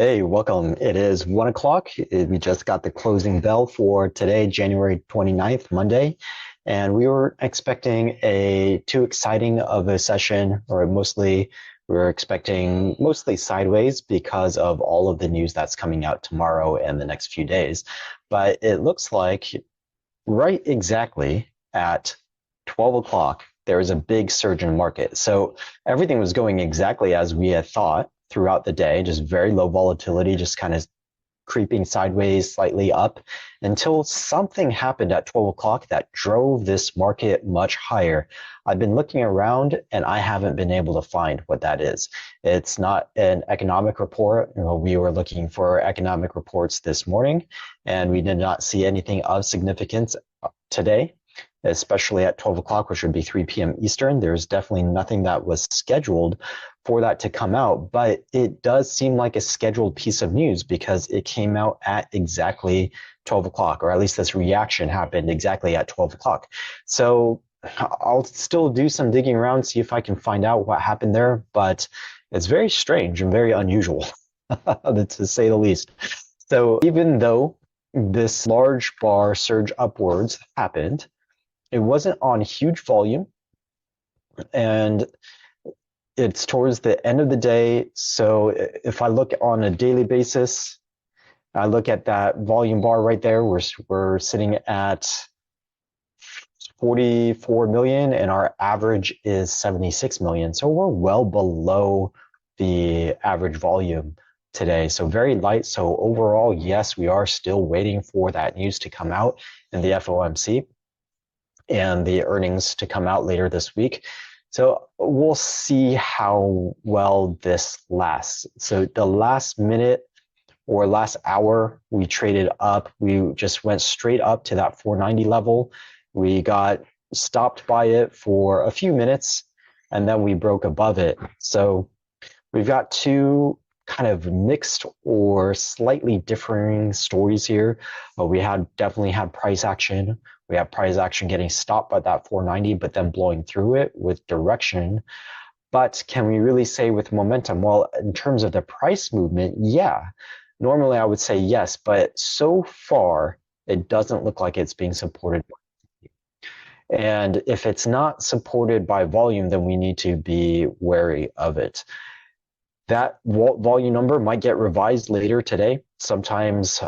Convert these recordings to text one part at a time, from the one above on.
Hey, welcome. It is 1 o'clock. We just got the closing bell for today, January 29th, Monday. And we were expecting a too exciting of a session, or mostly we were expecting mostly sideways because of all of the news that's coming out tomorrow and the next few days. But it looks like right exactly at 12 o'clock, there was a big surge in market. So everything was going exactly as we had thought throughout the day, just very low volatility, just kind of creeping sideways, slightly up until something happened at 12 o'clock that drove this market much higher. I've been looking around and I haven't been able to find what that is. It's not an economic report. We were looking for economic reports this morning and we did not see anything of significance today, especially at 12 o'clock, which would be 3 p.m. Eastern. There's definitely nothing that was scheduled for that to come out, but it does seem like a scheduled piece of news because it came out at exactly 12 o'clock, or at least this reaction happened exactly at 12 o'clock. So I'll still do some digging around, see if I can find out what happened there, but it's very strange and very unusual, to say the least. So even though this large bar surge upwards happened, it wasn't on huge volume, and it's towards the end of the day. So if I look on a daily basis, I look at that volume bar right there. We're sitting at 44 million and our average is 76 million. So we're well below the average volume today. So very light. So overall, yes, we are still waiting for that news to come out in the FOMC and the earnings to come out later this week. So we'll see how well this lasts. So the last minute or last hour, we traded up. We just went straight up to that 490 level. We got stopped by it for a few minutes and then we broke above it. So we've got two kind of mixed or slightly differing stories here. We had definitely had price action. We have price action getting stopped by that 490, but then blowing through it with direction. But can we really say with momentum? Well, in terms of the price movement, yeah. Normally I would say yes, but so far it doesn't look like it's being supported. And if it's not supported by volume, then we need to be wary of it. That volume number might get revised later today. Sometimes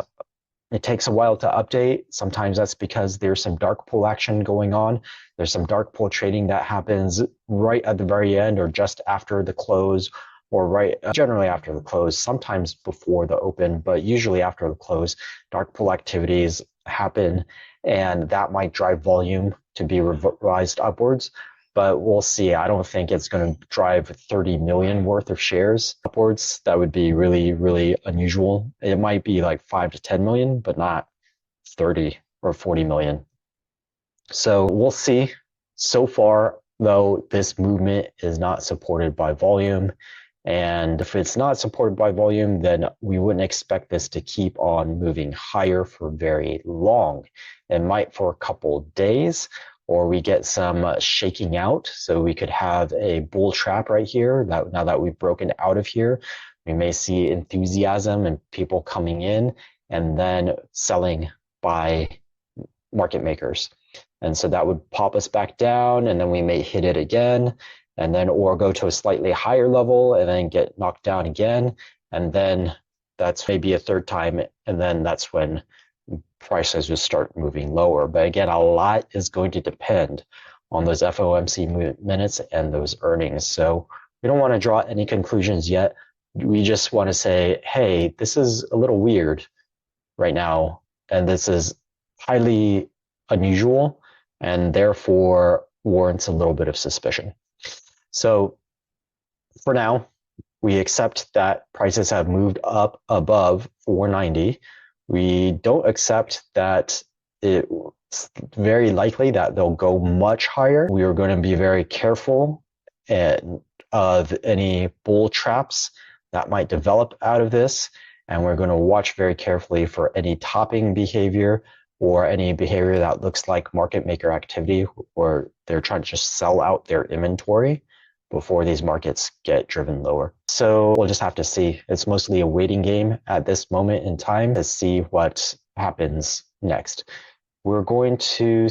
it takes a while to update. Sometimes that's because there's some dark pool action going on. There's some dark pool trading that happens right at the very end or just after the close, or right generally after the close, sometimes before the open, but usually after the close. Dark pool activities happen and that might drive volume to be revised upwards. But we'll see. I don't think it's going to drive 30 million worth of shares upwards. That would be really, really unusual. It might be like 5 to 10 million, but not 30 or 40 million. So we'll see. So far, though, this movement is not supported by volume. And if it's not supported by volume, then we wouldn't expect this to keep on moving higher for very long. It might for a couple days, or we get some shaking out. So we could have a bull trap right here. Now that we've broken out of here, we may see enthusiasm and people coming in and then selling by market makers. And so that would pop us back down and then we may hit it again and then or go to a slightly higher level and then get knocked down again. And then that's maybe a third time. And then that's when prices just start moving lower. But again, a lot is going to depend on those FOMC minutes and those earnings. So we don't want to draw any conclusions yet. We just want to say, hey, this is a little weird right now, and this is highly unusual, and therefore warrants a little bit of suspicion. So for now, we accept that prices have moved up above 490. We don't accept that it's very likely that they'll go much higher. We are going to be very careful of any bull traps that might develop out of this. And we're going to watch very carefully for any topping behavior or any behavior that looks like market maker activity, or they're trying to just sell out their inventory before these markets get driven lower. So we'll just have to see. It's mostly a waiting game at this moment in time to see what happens next. We're going to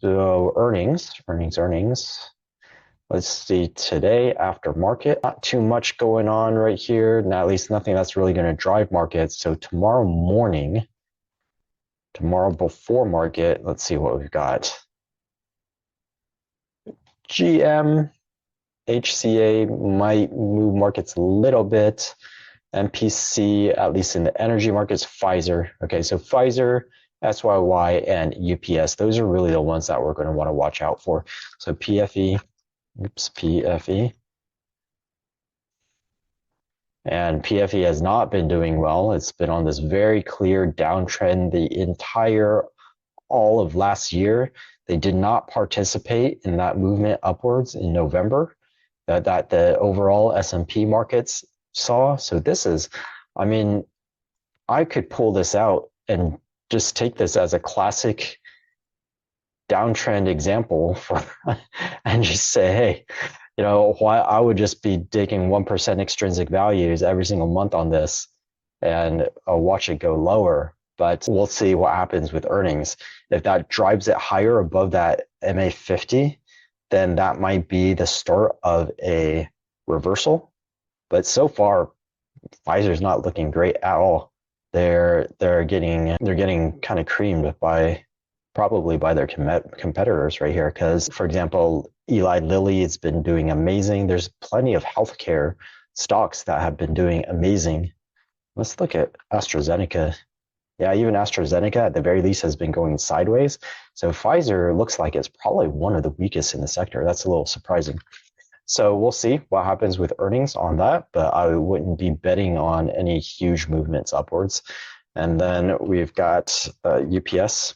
earnings. Let's see, today after market, not too much going on right here. Now, at least nothing that's really going to drive markets. So tomorrow before market, let's see what we've got. GM, HCA might move markets a little bit. MPC, at least in the energy markets, Pfizer. Okay, so Pfizer, SYY, and UPS. Those are really the ones that we're going to want to watch out for. So PFE. And PFE has not been doing well. It's been on this very clear downtrend all of last year. They did not participate in that movement upwards in November that the overall S&P markets saw. So this is, I mean, I could pull this out and just take this as a classic downtrend example and just say, hey, why I would just be digging 1% extrinsic values every single month on this and watch it go lower. But we'll see what happens with earnings. If that drives it higher above that MA50, then that might be the start of a reversal. But so far, Pfizer's not looking great at all. They're getting kind of creamed probably by their competitors right here. Because, for example, Eli Lilly has been doing amazing. There's plenty of healthcare stocks that have been doing amazing. Let's look at AstraZeneca. Yeah, even AstraZeneca at the very least has been going sideways. So Pfizer looks like it's probably one of the weakest in the sector. That's a little surprising. So we'll see what happens with earnings on that, but I wouldn't be betting on any huge movements upwards. And then we've got UPS.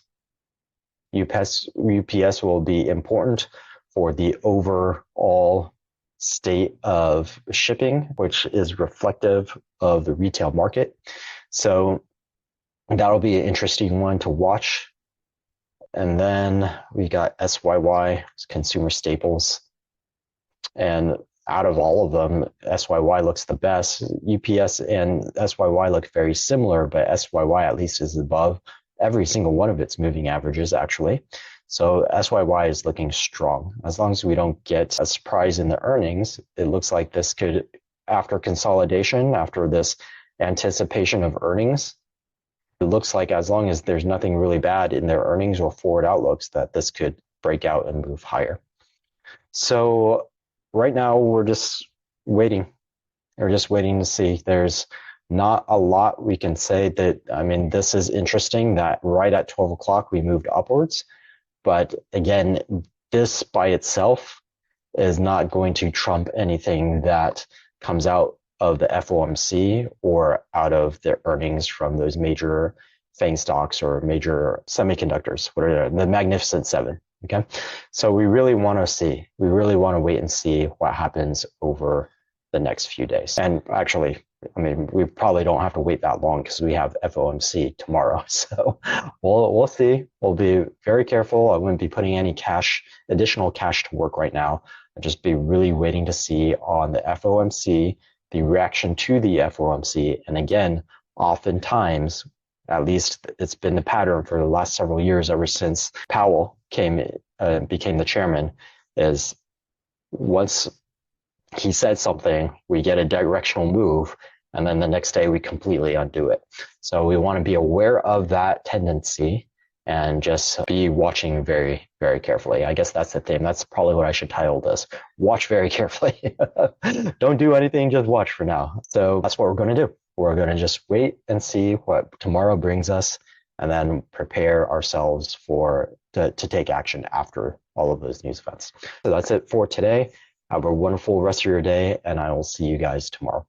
UPS will be important for the overall state of shipping, which is reflective of the retail market. So that'll be an interesting one to watch. And then we got SYY, consumer staples. And out of all of them, SYY looks the best. UPS and SYY look very similar, but SYY at least is above every single one of its moving averages, actually. So SYY is looking strong. As long as we don't get a surprise in the earnings, it looks like this could, after consolidation, after this anticipation of earnings, it looks like as long as there's nothing really bad in their earnings or forward outlooks, that this could break out and move higher. So right now, we're just waiting. We're just waiting to see. There's not a lot we can say that, I mean, this is interesting that right at 12 o'clock we moved upwards. But again, this by itself is not going to trump anything that comes out of the FOMC or out of the earnings from those major FANG stocks or major semiconductors, what are the Magnificent Seven. Okay, so we really want to wait and see what happens over the next few days. And actually, I mean, we probably don't have to wait that long because we have FOMC tomorrow. So we'll see. We'll be very careful. I wouldn't be putting any additional cash to work right now. I'd just be really waiting to see on the FOMC, the reaction to the FOMC. And again, oftentimes, at least it's been the pattern for the last several years, ever since Powell became the chairman, is once he said something, we get a directional move, and then the next day we completely undo it. So we want to be aware of that tendency and just be watching very, very carefully. I guess that's the theme. That's probably what I should title this. Watch very carefully. Don't do anything, just watch for now. So that's what we're going to do. We're going to just wait and see what tomorrow brings us and then prepare ourselves to take action after all of those news events. So that's it for today. Have a wonderful rest of your day, and I will see you guys tomorrow.